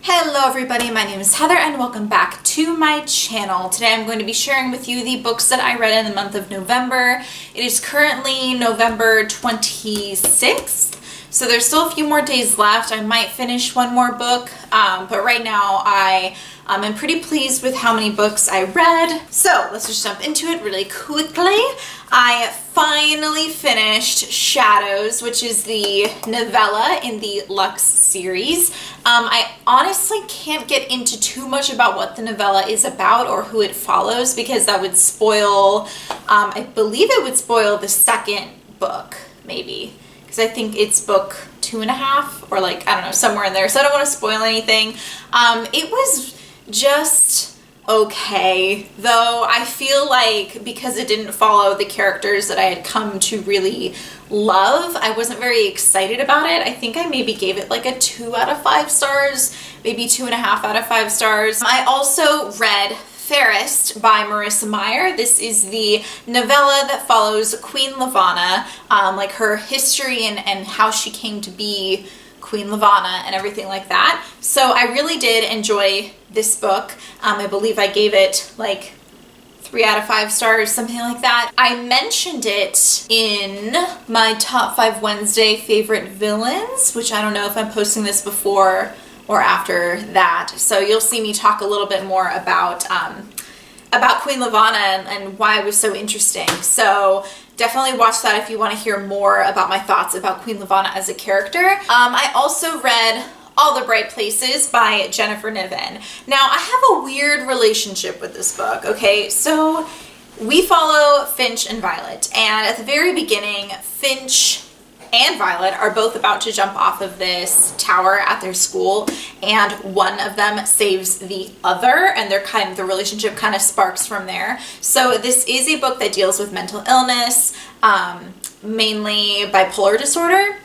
Hello everybody, my name is Heather and welcome back to my channel. Today I'm going to be sharing with you the books that I read in the month of November. It is currently November 26th, so there's still a few more days left. I might finish one more book, but right now I am pretty pleased with how many books I read. So let's just jump into it really quickly. I finally finished Shadows, which is the novella in the Lux series. I honestly can't get into too much about what the novella is about or who it follows because that would spoil, I believe it would spoil the second book, maybe. Because I think it's book 2.5 or like, I don't know, somewhere in there. So I don't want to spoil anything. It was just okay, though. I feel like because it didn't follow the characters that I had come to really love, I wasn't very excited about it. I think I maybe gave it like a 2 out of 5 stars, maybe 2.5 out of 5 stars. I also read Fairest by Marissa Meyer. This is the novella that follows Queen Lavanna, like her history and how she came to be Queen Lavanna and everything like that. So I really did enjoy this book. I believe I gave it like 3 out of 5 stars, something like that. I mentioned it in my Top 5 Wednesday favorite villains, which I don't know if I'm posting this before or after that. So you'll see me talk a little bit more about Queen Lavanna and why it was so interesting. So definitely watch that if you want to hear more about my thoughts about Queen Lavanna as a character. I also read All the Bright Places by Jennifer Niven. Now, I have a weird relationship with this book, okay? So we follow Finch and Violet, and at the very beginning, Finch and Violet are both about to jump off of this tower at their school, and one of them saves the other, and the relationship kind of sparks from there. So this is a book that deals with mental illness, mainly bipolar disorder.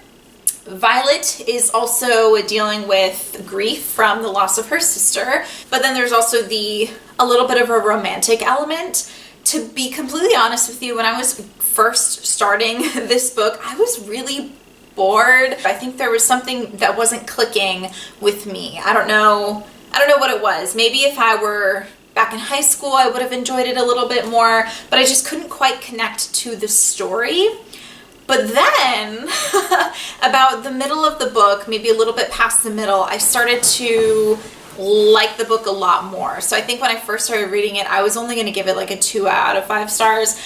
Violet is also dealing with grief from the loss of her sister, but then there's also a little bit of a romantic element. To be completely honest with you, when I was first starting this book, I was really bored. I think there was something that wasn't clicking with me. I don't know what it was. Maybe if I were back in high school, I would have enjoyed it a little bit more, but I just couldn't quite connect to the story. But then, about the middle of the book, maybe a little bit past the middle, I started to like the book a lot more. So I think when I first started reading it, I was only going to give it like a 2 out of 5 stars.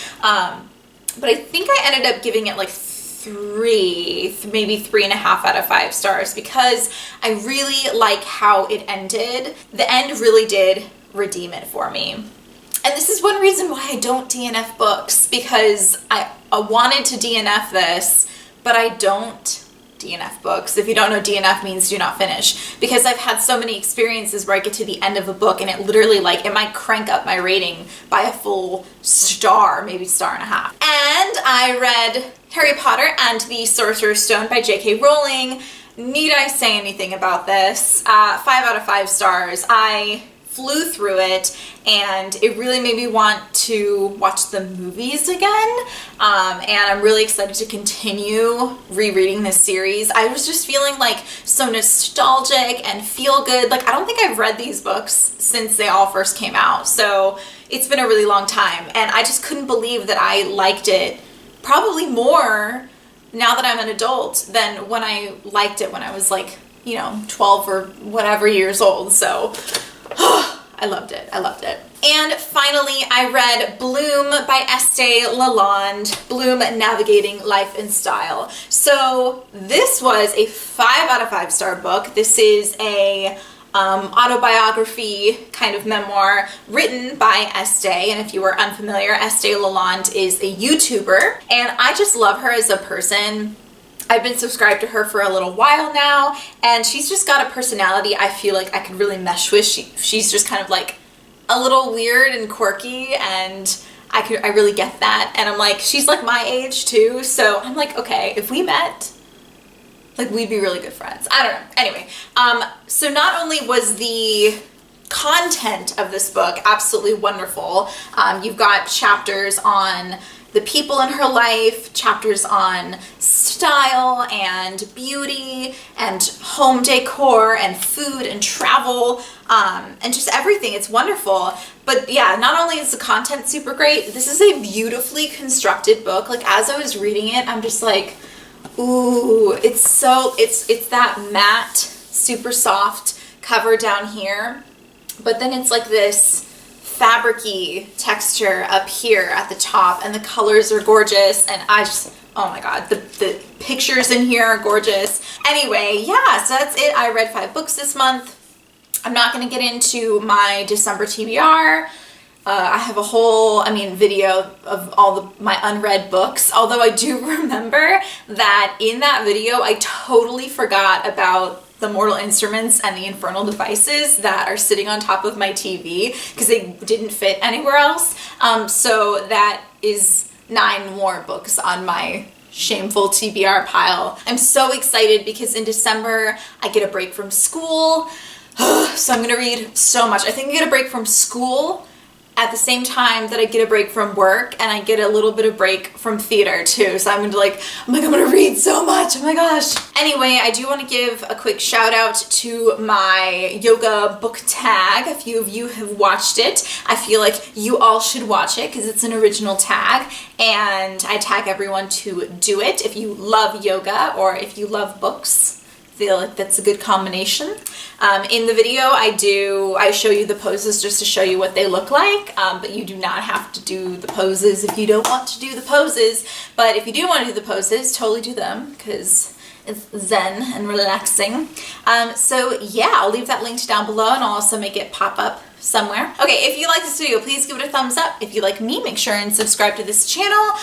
But I think I ended up giving it like 3, maybe 3.5 out of 5 stars because I really like how it ended. The end really did redeem it for me. And this is one reason why I don't DNF books, because I wanted to DNF this, but I don't DNF books. If you don't know, DNF means do not finish, because I've had so many experiences where I get to the end of a book and it literally it might crank up my rating by a full star, maybe 1.5 stars. And I read Harry Potter and the Sorcerer's Stone by J.K. Rowling. Need I say anything about this? 5 out of 5 stars. I flew through it and it really made me want to watch the movies again, and I'm really excited to continue rereading this series. I was just feeling like so nostalgic and feel good. Like, I don't think I've read these books since they all first came out, so it's been a really long time, and I just couldn't believe that I liked it probably more now that I'm an adult than when I liked it when I was like, 12 or whatever years old. So I loved it. I loved it. And finally, I read Bloom by Estee Lalonde, Bloom Navigating Life and Style. So this was a 5 out of 5 star book. This is a autobiography kind of memoir written by Estee. And if you are unfamiliar, Estee Lalonde is a YouTuber, and I just love her as a person. I've been subscribed to her for a little while now, and she's just got a personality I feel like I could really mesh with. She's just kind of like a little weird and quirky, and I really get that. And I'm like, she's like my age too, so I'm like, okay, if we met, like, we'd be really good friends. I don't know. Anyway, so not only was the content of this book absolutely wonderful, you've got chapters on the people in her life, chapters on style and beauty and home decor and food and travel, and just everything. It's wonderful. But yeah, not only is the content super great, this is a beautifully constructed book. Like, as I was reading it, I'm just like, ooh, it's that matte, super soft cover down here, but then it's like this fabric-y texture up here at the top, and the colors are gorgeous, and I just, oh my god, the pictures in here are gorgeous. Anyway, yeah, so that's it. I read 5 books this month. I'm not going to get into my December TBR. I have a whole, video of all my unread books, although I do remember that in that video I totally forgot about the Mortal Instruments and the Infernal Devices that are sitting on top of my TV because they didn't fit anywhere else. So that is 9 more books on my shameful TBR pile. I'm so excited because in December I get a break from school. So I'm gonna read so much. I think I get a break from school at the same time that I get a break from work, and I get a little bit of break from theater too. So I'm gonna I'm gonna read so much, oh my gosh. Anyway, I do want to give a quick shout out to my yoga book tag. A few of you have watched it. I feel like you all should watch it because it's an original tag, and I tag everyone to do it if you love yoga or if you love books. Feel like that's a good combination. In the video I show you the poses just to show you what they look like, but you do not have to do the poses if you don't want to do the poses. But if you do want to do the poses, totally do them because it's zen and relaxing. So yeah, I'll leave that linked down below, and I'll also make it pop up somewhere. Okay, if you like this video, please give it a thumbs up. If you like me, make sure and subscribe to this channel,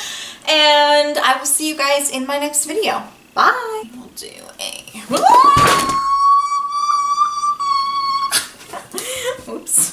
and I will see you guys in my next video. Bye. We'll do a... Oops.